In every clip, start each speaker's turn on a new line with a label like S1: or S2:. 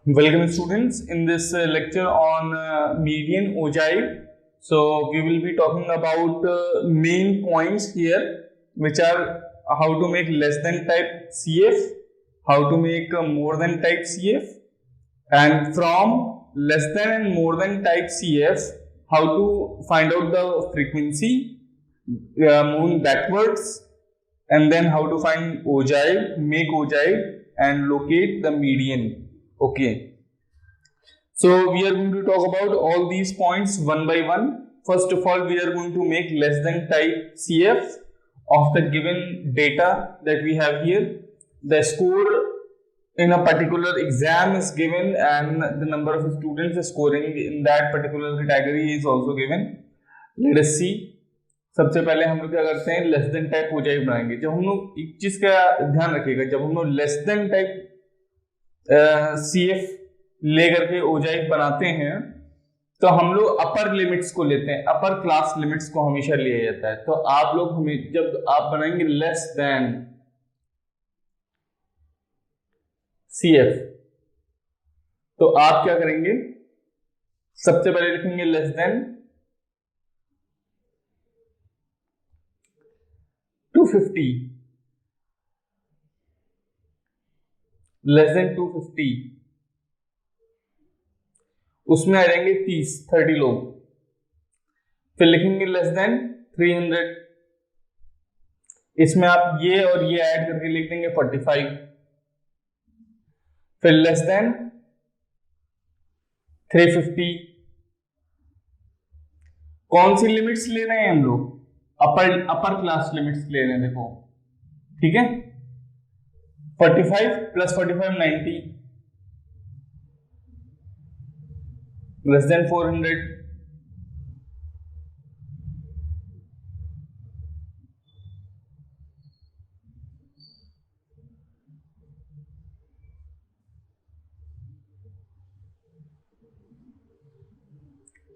S1: Welcome students in this lecture on median ogive. So we will be talking about main points here, which are how to make less than type CF, how to make more than type CF, and from less than and more than type CF, how to find out the frequency, moving backwards, and then how to find ogive, make ogive, and locate the median. Okay, so we are going to talk about all these points one by one. First of all, we are going to make less than type CF of the given data that we have here. The score in a particular exam is given and the number of students scoring in that particular category is also given. Let us see. सबसे पहले हम लोग क्या करते हैं, less than type ogive बनाएंगे. जब हम लोग एक चीज का ध्यान रखिएगा, जब हम लोग लेस देन टाइप CF लेकर के ओजाइव बनाते हैं तो हम लोग अपर लिमिट्स को लेते हैं, अपर क्लास लिमिट्स को हमेशा लिया जाता है. तो आप लोग हमें जब आप बनाएंगे लेस देन CF तो आप क्या करेंगे, सबसे पहले लिखेंगे लेस देन 250, लेस देन 250, उसमें आ जाएंगे 30 लोग. फिर लिखेंगे लेस देन 300, इसमें आप ये और ये ऐड करके लिख देंगे 45. फिर लेस देन 350. कौन सी लिमिट्स ले रहे हैं हम लोग, अपर क्लास लिमिट्स ले रहे हैं. देखो ठीक है, 45 प्लस 45 90, लेस देन 400.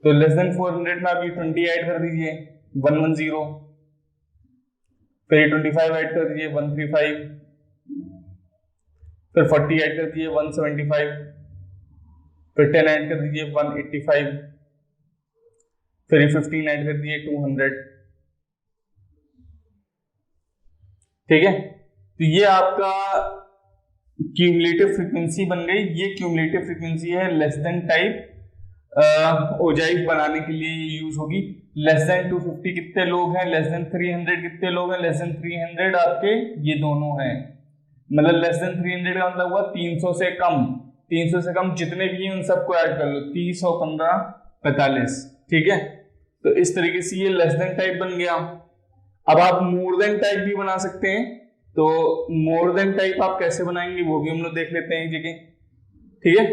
S1: तो लेस देन 400 में आप ये 20 ऐड कर दीजिए 110, फिर 25 ऐड कर दीजिए 135, फिर 40 ऐड कर दीजिए 175, फिर 10 ऐड कर दीजिए 185, फिर 15 ऐड कर दीजिए 200. ठीक है, तो ये आपका क्यूमुलेटिव फ्रीक्वेंसी बन गई. ये क्यूमुलेटिव फ्रीक्वेंसी है लेस देन टाइप ओजाइव बनाने के लिए यूज होगी. लेस देन 250 कितने लोग हैं, लेस देन 300 कितने लोग हैं, लेस देन 300 आपके ये दोनों हैं. मतलब लेस देन 300 का मतलब हुआ 300 से कम. 300 से कम जितने भी हैं उन सबको ऐड कर लो, 30 और 15 45. ठीक है, तो इस तरीके से ये लेस देन टाइप बन गया. अब आप मोर देन टाइप भी बना सकते हैं. तो मोर देन टाइप आप कैसे बनाएंगे वो भी हम लोग देख लेते हैं एक जगह. ठीक है,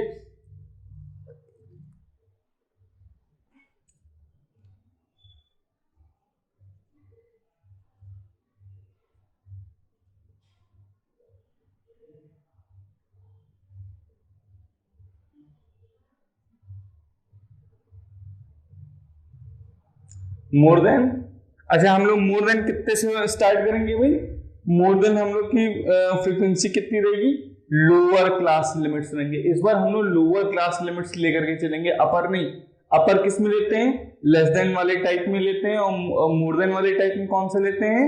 S1: मोर देन. अच्छा, हम लोग मोर देन कितने से स्टार्ट करेंगे भाई. मोर देन हम लोग की फ्रीक्वेंसी कितनी रहेगी, लोअर क्लास लिमिट्स रहेंगे. इस बार हम लोग लोअर क्लास लिमिट्स लेकर के चलेंगे, अपर नहीं. अपर किस में लेते हैं, लेस देन वाले टाइप में लेते हैं, और मोर देन वाले टाइप में कौन सा लेते हैं,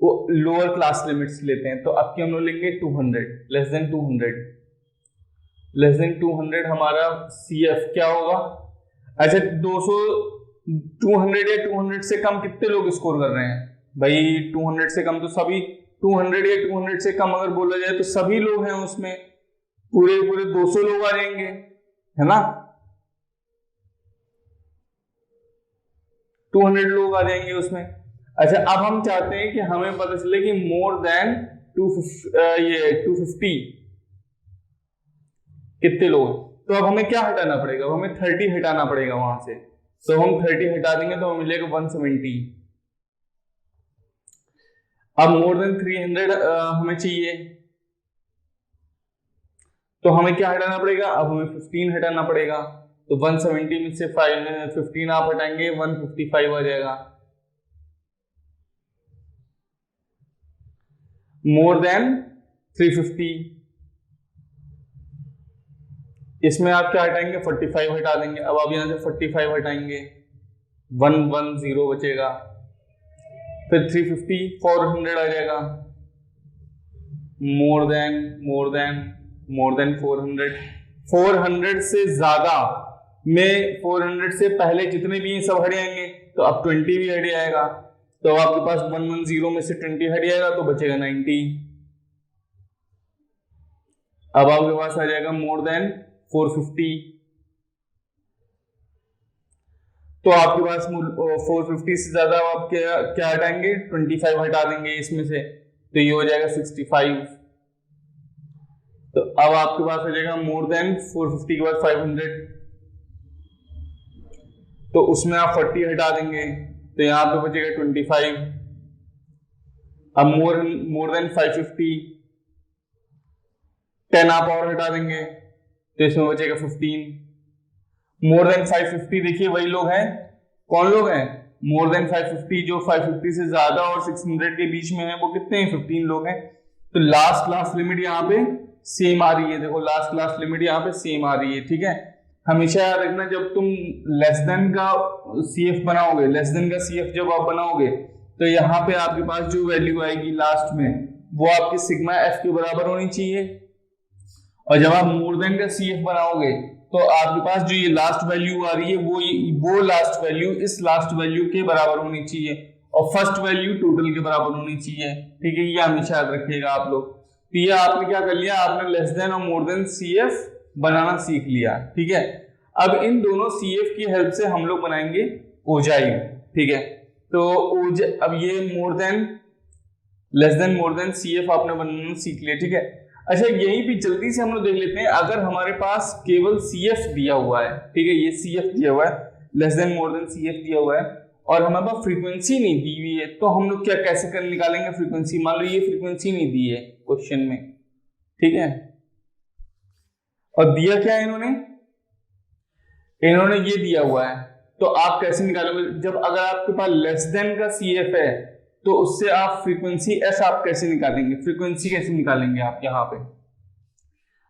S1: वो लोअर क्लास लिमिट्स लेते हैं. तो अब की हम लोग लेंगे 200, लेस देन 200. लेस देन 200 हमारा CF क्या होगा. अच्छा, 200 या 200 से कम कितने लोग स्कोर कर रहे हैं भाई. 200 से कम तो सभी, 200 या 200 से कम अगर बोला जाए तो सभी लोग हैं उसमें, पूरे पूरे 200 लोग आ जाएंगे, है ना. 200 लोग आ जाएंगे उसमें. अच्छा, अब हम चाहते हैं कि हमें पता चले कि मोर देन 250 कितने लोग हैं. तो अब हमें क्या हटाना पड़ेगा, अब हमें 30 हटाना पड़ेगा वहां से. तो हम 30 हटा देंगे तो हमें मिलेगा 170. अब मोर देन 300 हमें चाहिए, तो हमें क्या हटाना पड़ेगा, अब हमें 15 हटाना पड़ेगा. तो 170 में से 15 आप हटाएंगे 155 आ जाएगा. मोर देन 350, इसमें आप क्या हटाएंगे, 45 हटा देंगे। अब आप यहाँ से 45 हटाएंगे, 110 बचेगा, फिर 350 400 आ जाएगा, मोर देन 400 से ज्यादा में 400 से पहले जितने भी सब हट जाएंगे, तो अब 20 भी हट जाएगा, तो आपके पास 110 में से 20 हट जाएगा तो बचेगा 90। अब आपके पास आ जाएगा मोर देन 450, तो आपके पास 450 से ज्यादा आप क्या हटाएंगे, 25 हटा देंगे इसमें से, तो ये हो जाएगा 65। तो अब आपके पास आ जाएगा मोर देन 450 के बाद 500, तो उसमें आप 40 हटा देंगे, तो यहां पे बचेगा 25। अब मोर देन 550, 10 आप और हटा देंगे, तो इसमें बचेगा 15। मोर देन 550 देखिए वही लोग हैं, कौन लोग हैं, मोर देन 550, जो 550 से ज्यादा और 600 के बीच में है वो कितने हैं, 15 लोग हैं। तो लास्ट लिमिट यहाँ पे सेम आ रही है, देखो लास्ट लिमिट यहाँ पे सेम आ रही है, ठीक है। हमेशा याद रखना, जब तुम लेस देन का CF बनाओगे, लेस देन का CF जब आप बनाओगे, तो यहाँ पे आपके पास जो वैल्यू आएगी लास्ट में वो आपकी सिग्मा F के बराबर होनी चाहिए, और जब आप मोर देन का CF बनाओगे तो आपके पास जो ये लास्ट वैल्यू आ रही है वो लास्ट वैल्यू इस लास्ट वैल्यू के बराबर होनी चाहिए, और फर्स्ट वैल्यू टोटल के बराबर होनी चाहिए, ठीक है। ये हमेशा याद रखिएगा आप लोग। तो ये आपने क्या कर लिया, आपने लेस देन और मोर देन CF बनाना सीख लिया, ठीक है। अब इन दोनों CF की हेल्प से हम लोग बनाएंगे ओजाइव, ठीक है। तो अब ये लेस देन मोर देन CF आपने बनाना सीख लिया, ठीक है। अच्छा, यहीं पे जल्दी से हम लोग देख लेते हैं, अगर हमारे पास केवल CF दिया हुआ है, ठीक है, ये CF दिया हुआ है, लेस देन मोर देन CF दिया हुआ है, और हमारे पास फ्रीक्वेंसी नहीं दी हुई है, तो हम लोग क्या कैसे कर निकालेंगे फ्रीक्वेंसी। मान लो ये फ्रीक्वेंसी नहीं दी है क्वेश्चन में, ठीक है, और दिया क्या है इन्होंने ये दिया हुआ है, तो आप कैसे निकालोगे, जब अगर आपके पास लेस देन का CF है तो उससे आप फ्रीक्वेंसी S आप कैसे निकालेंगे, फ्रीक्वेंसी कैसे निकालेंगे आप यहाँ पे,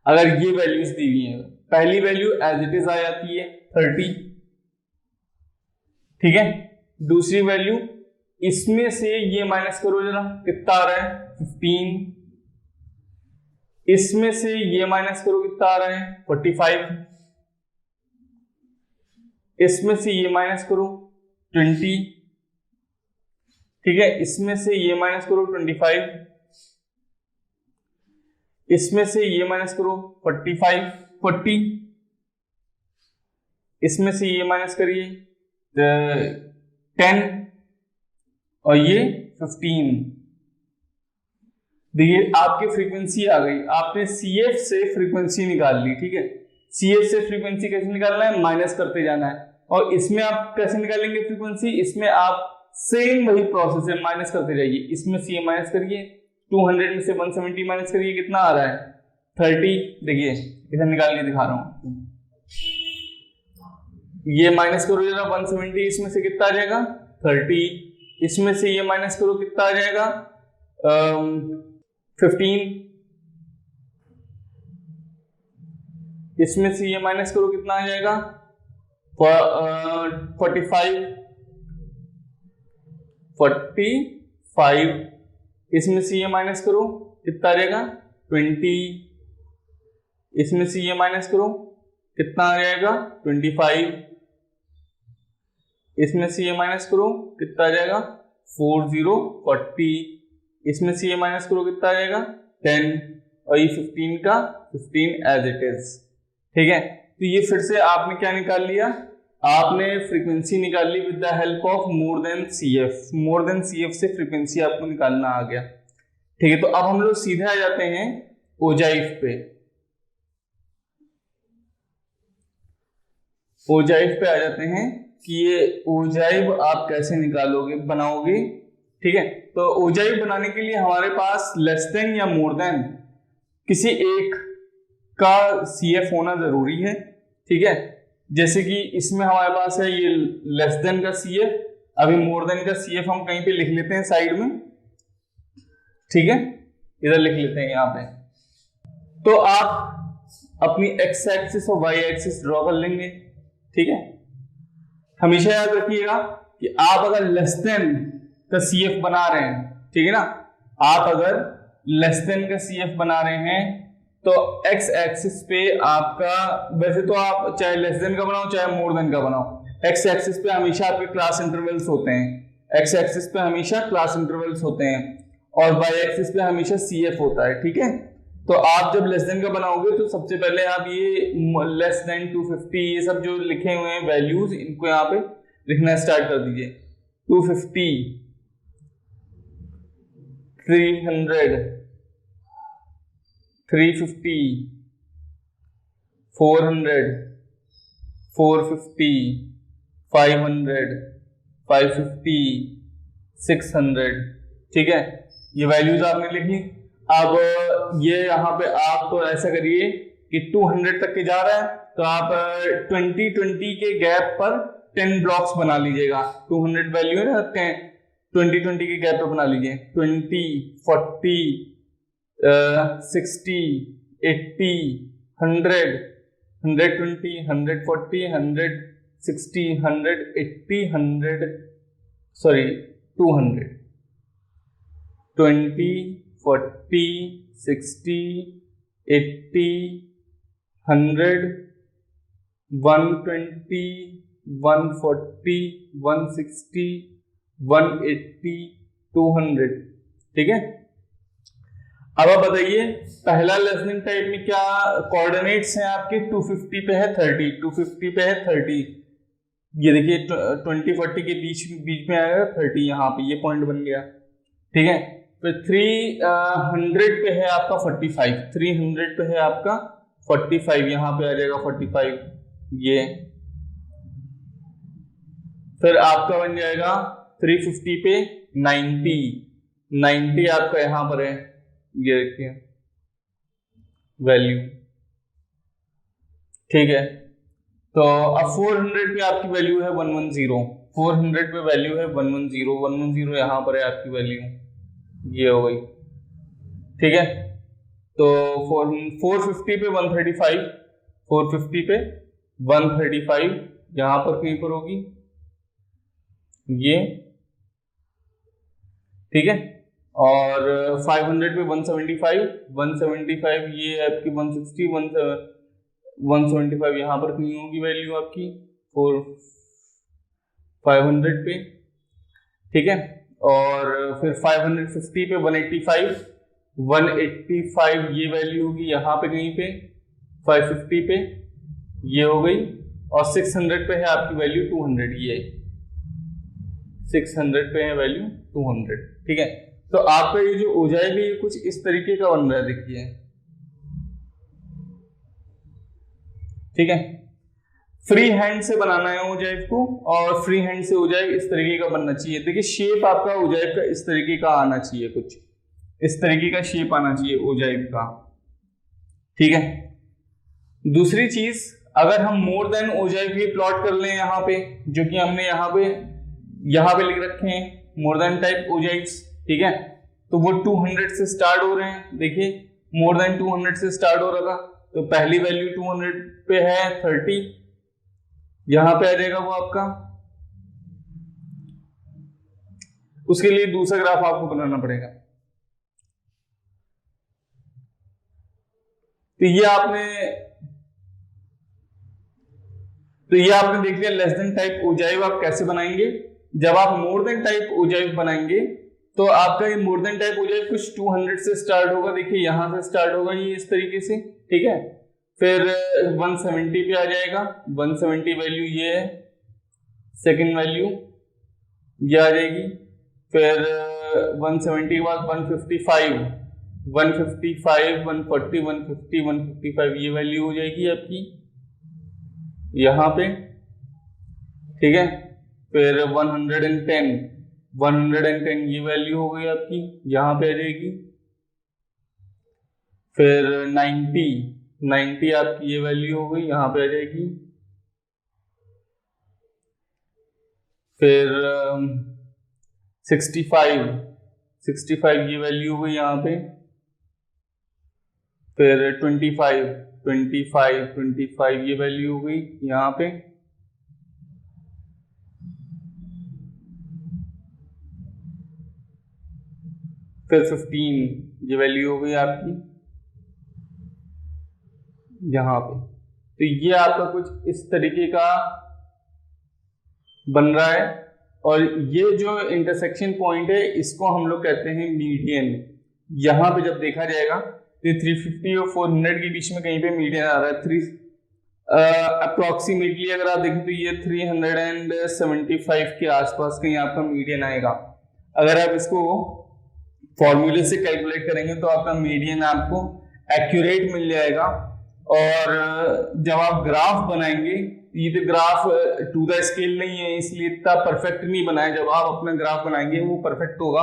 S1: अगर ये वैल्यूज दी हुई है। पहली वैल्यू एज इट इज आ जाती है 30, ठीक है। दूसरी वैल्यू इसमें से ये माइनस करो जरा, कितना आ रहा है 15, इसमें से ये माइनस करो, कितना आ रहा है 45, इसमें से ये माइनस करो 20, ठीक है, इसमें से ये माइनस करो 25, इसमें से ये माइनस करो 40, इसमें से ये माइनस करिए 10, और ये 15। देखिए आपकी फ्रीक्वेंसी आ गई, आपने CF से फ्रीक्वेंसी निकाल ली, ठीक है। CF से फ्रीक्वेंसी कैसे निकालना है, माइनस करते जाना है, और इसमें आप कैसे निकालेंगे फ्रीक्वेंसी, इसमें आप सेम वही प्रोसेस है, माइनस करते जाइए, इसमें से ये माइनस करिए, 200 में से 170 माइनस करिए, कितना आ रहा है 30। देखिए इधर निकाल के दिखा रहा हूं, ये माइनस करो जरा 170, इसमें से कितना आ जाएगा 30, इसमें से ये माइनस करो, कितना आ जाएगा 15, इसमें से ये माइनस करो, कितना आ जाएगा 45, इसमें से ये माइनस करो, कितना आ जाएगा 20, इसमें से ये माइनस करो, कितना आ जाएगा 25, इसमें से ये माइनस करो, कितना आ जाएगा 40, इसमें से ये माइनस करो, कितना आ जाएगा 10, और ये 15 का 15 एज इट इज, ठीक है। तो ये फिर से आपने क्या निकाल लिया, आपने फ्रीक्वेंसी निकाल ली with the help of more than CF। More than CF से फ्रीक्वेंसी आपको निकालना आ गया, ठीक है। तो अब हम लोग सीधे आ जाते हैं ओजाइव पे। ओजाइव पे आ जाते हैं कि ये ओजाइव आप कैसे निकालोगे, बनाओगे, ठीक है। तो ओजाइव बनाने के लिए हमारे पास लेस देन या मोर देन किसी एक का CF होना जरूरी है, ठीक है। जैसे कि इसमें हमारे पास है ये लेस देन का CF, अभी मोर देन का CF हम कहीं पे लिख लेते हैं साइड में, ठीक है, इधर लिख लेते हैं यहाँ पे। तो आप अपनी एक्स एक्सिस और वाई एक्सिस ड्रॉ कर लेंगे। ठीक है, हमेशा याद रखिएगा कि आप अगर लेस देन का CF बना रहे हैं, ठीक है ना, आप अगर लेस देन का CF बना रहे हैं तो एक्स एक्सिस पे आपका, वैसे तो आप चाहे लेस देन का बनाओ चाहे मोर देन का बनाओ, एक्स एक्सिस पे हमेशा आपके क्लास इंटरवल्स होते हैं, एक्स एक्सिस पे हमेशा क्लास इंटरवल्स होते हैं और वाई एक्सिस पे हमेशा CF होता है। ठीक है, तो आप जब लेस देन का बनाओगे तो सबसे पहले आप ये लेस देन 250 ये सब जो लिखे हुए हैं वैल्यूज, इनको यहाँ पे लिखना स्टार्ट कर दीजिए। 250, 300, 350, 400, 450, 500, 550, 600। ठीक है, ये वैल्यूज आपने लिख ली। अब ये यहाँ पे आप तो ऐसा करिए कि 200 तक के जा रहा है तो आप 20-20 के गैप पर 10 ब्लॉक्स बना लीजिएगा। 200 वैल्यू है ना, 20-20 के गैप पर बना लीजिए। 20, 40, 60, 80, 100, 120, 140, 160, 180, 100, सॉरी 200, 20, 40, 60, 80, 100, 120, 140, 160, 180, 200। ठीक है, अब आप बताइए पहला लेसनिंग टाइप में क्या कोऑर्डिनेट्स हैं आपके? 250 पे है 30, 250 पे है 30, ये देखिए 20-40 के बीच में आएगा 30, यहाँ पे ये पॉइंट बन गया। ठीक है, फिर 300 पे है आपका 45, 300 पे है आपका 45, यहाँ पे आ जाएगा 45 ये। फिर आपका बन जाएगा 350 पे 90, 90 आपका यहाँ पर है, ये देखिए वैल्यू। ठीक है, तो अब 400 पे आपकी वैल्यू है 110, 400 पे वैल्यू है 110, 110 यहाँ पर है आपकी वैल्यू, ये हो गई। ठीक है, तो 450 पे 135, 450 पे 135 यहाँ पर कहीं पर होगी ये। ठीक है, और 500 पे 175, 175 ये आपकी 160, 175 यहाँ पर कहीं होगी वैल्यू आपकी 500 पे। ठीक है, और फिर 550 पे 185, 185 ये वैल्यू होगी यहाँ पे कहीं पे 550 पे, ये हो गई। और 600 पे है आपकी वैल्यू 200, ये 600 पे है वैल्यू 200। ठीक है, तो आपका ये जो ओजाई भी कुछ इस तरीके का बन रहा है, देखिए। ठीक है, फ्री हैंड से बनाना है ओजाइव को, और फ्री हैंड से ओजाइव इस तरीके का बनना चाहिए। देखिए शेप आपका ओजाइव का इस तरीके का आना चाहिए, कुछ इस तरीके का शेप आना चाहिए ओजाइव का। ठीक है, दूसरी चीज, अगर हम मोर देन ओजाइव भी प्लॉट कर लें यहाँ पे, जो कि हमने यहाँ पे लिख रखे हैं मोर देन टाइप ओजाइव्स। ठीक है, तो वो 200 से स्टार्ट हो रहे हैं, देखिए मोर देन 200 से स्टार्ट हो रहा था, तो पहली वैल्यू 200 पे है 30, यहां पे आ जाएगा वो आपका। उसके लिए दूसरा ग्राफ आपको बनाना पड़ेगा। तो ये आपने देख लिया लेस देन टाइप ओजाइव आप कैसे बनाएंगे। जब आप मोर देन टाइप ओजाइव बनाएंगे तो आपका ये मोर देन टाइप ओजाइव कुछ 200 से स्टार्ट होगा, देखिए यहां से स्टार्ट होगा ये इस तरीके से। ठीक है, फिर 170 पे आ जाएगा, 170 वैल्यू ये है, सेकंड वैल्यू ये आ जाएगी। फिर 170 के बाद 155, 155, 140, 150, 155 ये वैल्यू हो जाएगी आपकी यहाँ पे। ठीक है, फिर 110, 110 ये वैल्यू हो गई आपकी, यहाँ पे आ जाएगी। फिर 90 आपकी ये वैल्यू हो गई, यहाँ पे आ जाएगी। फिर 65 ये वैल्यू हो गई यहाँ पे। फिर 25 25 ये वैल्यू हो गई यहाँ पे। फिर 15 ये वैल्यू हो गई आपकी यहाँ पे। तो ये आपका कुछ इस तरीके का बन रहा है। और ये जो इंटरसेक्शन पॉइंट है इसको हम लोग कहते हैं मीडियन। यहाँ पे जब देखा जाएगा तो 350 और 400 के बीच में कहीं पे मीडियन आ रहा है। अप्रोक्सीमेटली अगर आप देखें तो ये 375 के आसपास कहीं आपका मीडियन आएगा। अगर आप इसको फॉर्मूले से कैलकुलेट करेंगे तो आपका मीडियन आपको एक्यूरेट मिल जाएगा। और जब आप ग्राफ बनाएंगे, ये तो ग्राफ टू द स्केल नहीं है इसलिए इतना परफेक्ट नहीं बनाया। जब आप अपना ग्राफ बनाएंगे वो परफेक्ट होगा,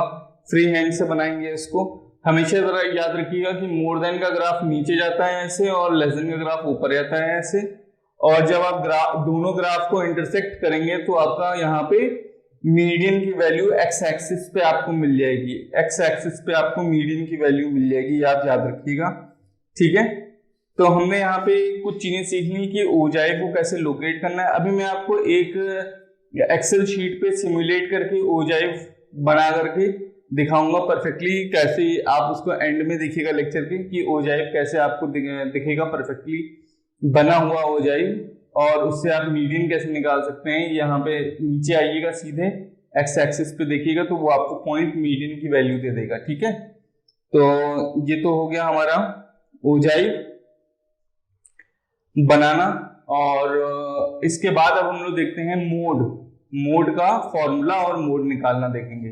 S1: फ्री हैंड से बनाएंगे इसको। हमेशा जरा याद रखिएगा कि मोर देन का ग्राफ नीचे जाता है ऐसे और लेस देन का ग्राफ ऊपर जाता है ऐसे। और जब आप दोनों ग्राफ को इंटरसेक्ट करेंगे तो आपका यहाँ पे मीडियन की वैल्यू एक्स एक्सिस पे आपको मिल जाएगी। एक्स एक्सिस पे आपको मीडियन की वैल्यू मिल जाएगी, याद रखिएगा, ठीक है। तो हमने यहाँ पे कुछ चीजें सीख ली कि ओजाई को कैसे लोकेट करना है। अभी मैं आपको एक एक्सेल शीट पे सिमुलेट करके ओजाई बना करके दिखाऊंगा परफेक्टली। कैसे आप उसको एंड में देखिएगा लेक्चर के कि ओजाई कैसे आपको दिखेगा परफेक्टली बना हुआ ओजाई, और उससे आप मीडियन कैसे निकाल सकते हैं। यहाँ पे नीचे आइएगा, सीधे एक्स एक्सिस पे देखिएगा तो वो आपको पॉइंट मीडियन की वैल्यू दे देगा, ठीक है। तो ये तो हो गया हमारा ओजाई बनाना। और इसके बाद अब हम लोग देखते हैं मोड का फॉर्मूला और मोड निकालना देखेंगे।